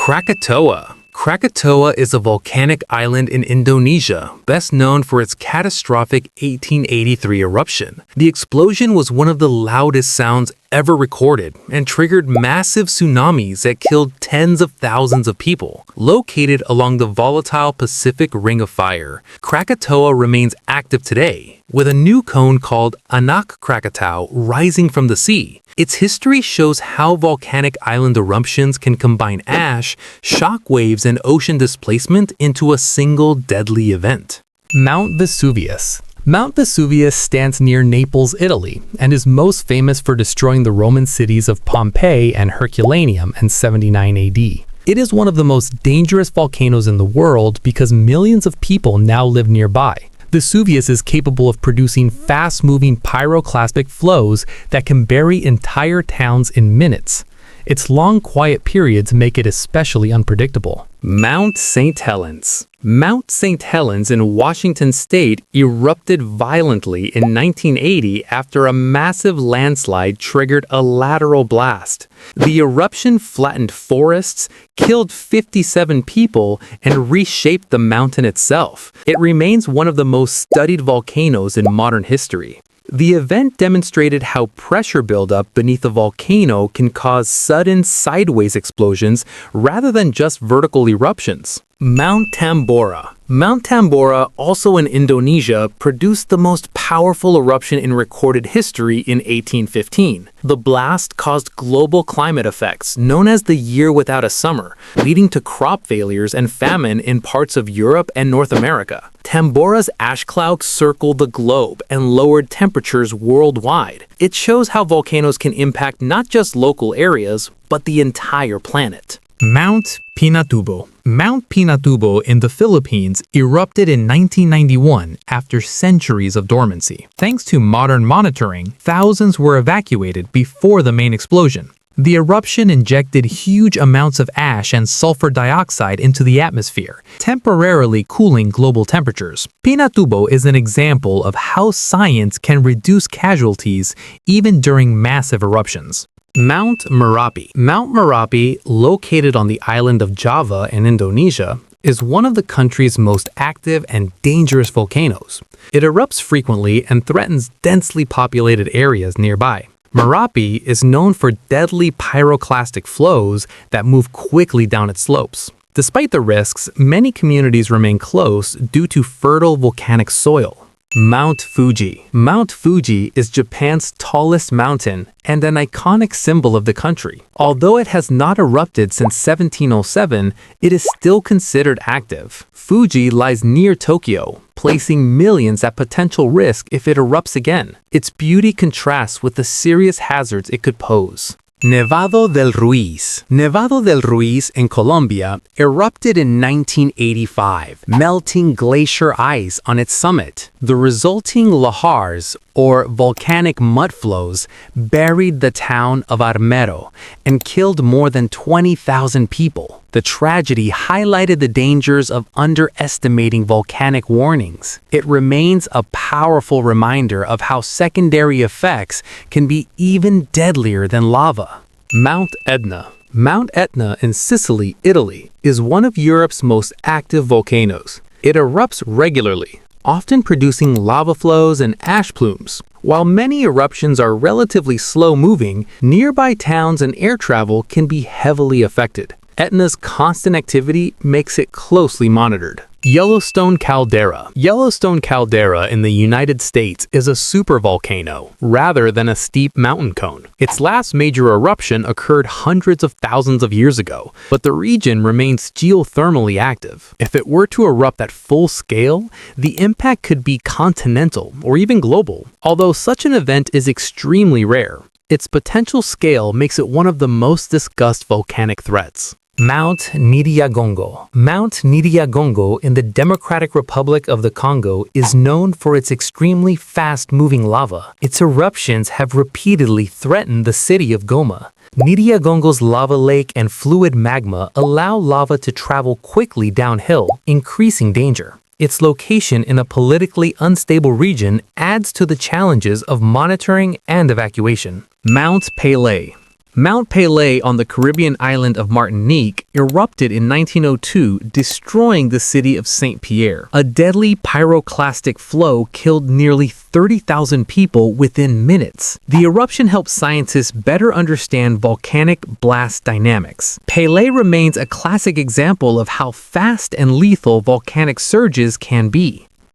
Krakatoa. Krakatoa is a volcanic island in Indonesia, best known for its catastrophic 1883 eruption. The explosion was one of the loudest sounds ever recorded and triggered massive tsunamis that killed tens of thousands of people. Located along the volatile Pacific Ring of Fire, Krakatoa remains active today, with a new cone called Anak Krakatau rising from the sea. Its history shows how volcanic island eruptions can combine ash, shock waves, and ocean displacement into a single deadly event. Mount Vesuvius. Mount Vesuvius stands near Naples, Italy, and is most famous for destroying the Roman cities of Pompeii and Herculaneum in 79 AD. It is one of the most dangerous volcanoes in the world because millions of people now live nearby. Vesuvius is capable of producing fast-moving pyroclastic flows that can bury entire towns in minutes. Its long, quiet periods make it especially unpredictable. Mount St. Helens. Mount St. Helens in Washington state erupted violently in 1980 after a massive landslide triggered a lateral blast. The eruption flattened forests, killed 57 people, and reshaped the mountain itself. It remains one of the most studied volcanoes in modern history. The event demonstrated how pressure buildup beneath a volcano can cause sudden sideways explosions rather than just vertical eruptions. Mount Tambora. Mount Tambora, also in Indonesia, produced the most powerful eruption in recorded history in 1815. The blast caused global climate effects, known as the year without a summer, leading to crop failures and famine in parts of Europe and North America. Tambora's ash cloud circled the globe and lowered temperatures worldwide. It shows how volcanoes can impact not just local areas, but the entire planet. Mount Pinatubo. Mount Pinatubo in the Philippines erupted in 1991 after centuries of dormancy. Thanks to modern monitoring, thousands were evacuated before the main explosion. The eruption injected huge amounts of ash and sulfur dioxide into the atmosphere, temporarily cooling global temperatures. Pinatubo is an example of how science can reduce casualties even during massive eruptions. Mount Merapi. Mount Merapi, located on the island of Java in Indonesia, is one of the country's most active and dangerous volcanoes. It erupts frequently and threatens densely populated areas nearby. Merapi is known for deadly pyroclastic flows that move quickly down its slopes. Despite the risks, many communities remain close due to fertile volcanic soil. Mount Fuji. Mount Fuji is Japan's tallest mountain and an iconic symbol of the country. Although it has not erupted since 1707, it is still considered active. Fuji lies near Tokyo, placing millions at potential risk if it erupts again. Its beauty contrasts with the serious hazards it could pose. Nevado del Ruiz. Nevado del Ruiz in Colombia erupted in 1985, melting glacier ice on its summit. The resulting lahars, or volcanic mudflows, buried the town of Armero and killed more than 20,000 people. The tragedy highlighted the dangers of underestimating volcanic warnings. It remains a powerful reminder of how secondary effects can be even deadlier than lava. Mount Etna. Mount Etna in Sicily, Italy, is one of Europe's most active volcanoes. It erupts regularly, often producing lava flows and ash plumes. While many eruptions are relatively slow-moving, nearby towns and air travel can be heavily affected. Etna's constant activity makes it closely monitored. Yellowstone Caldera. Yellowstone Caldera in the United States is a supervolcano, rather than a steep mountain cone. Its last major eruption occurred hundreds of thousands of years ago, but the region remains geothermally active. If it were to erupt at full scale, the impact could be continental or even global. Although such an event is extremely rare, its potential scale makes it one of the most discussed volcanic threats. Mount Nyiragongo. Mount Nyiragongo in the Democratic Republic of the Congo is known for its extremely fast-moving lava. Its eruptions have repeatedly threatened the city of Goma. Nyiragongo's lava lake and fluid magma allow lava to travel quickly downhill, increasing danger. Its location in a politically unstable region adds to the challenges of monitoring and evacuation. Mount Pelée. Mount Pelée on the Caribbean island of Martinique erupted in 1902, destroying the city of Saint-Pierre. A deadly pyroclastic flow killed nearly 30,000 people within minutes. The eruption helped scientists better understand volcanic blast dynamics. Pelée remains a classic example of how fast and lethal volcanic surges can be.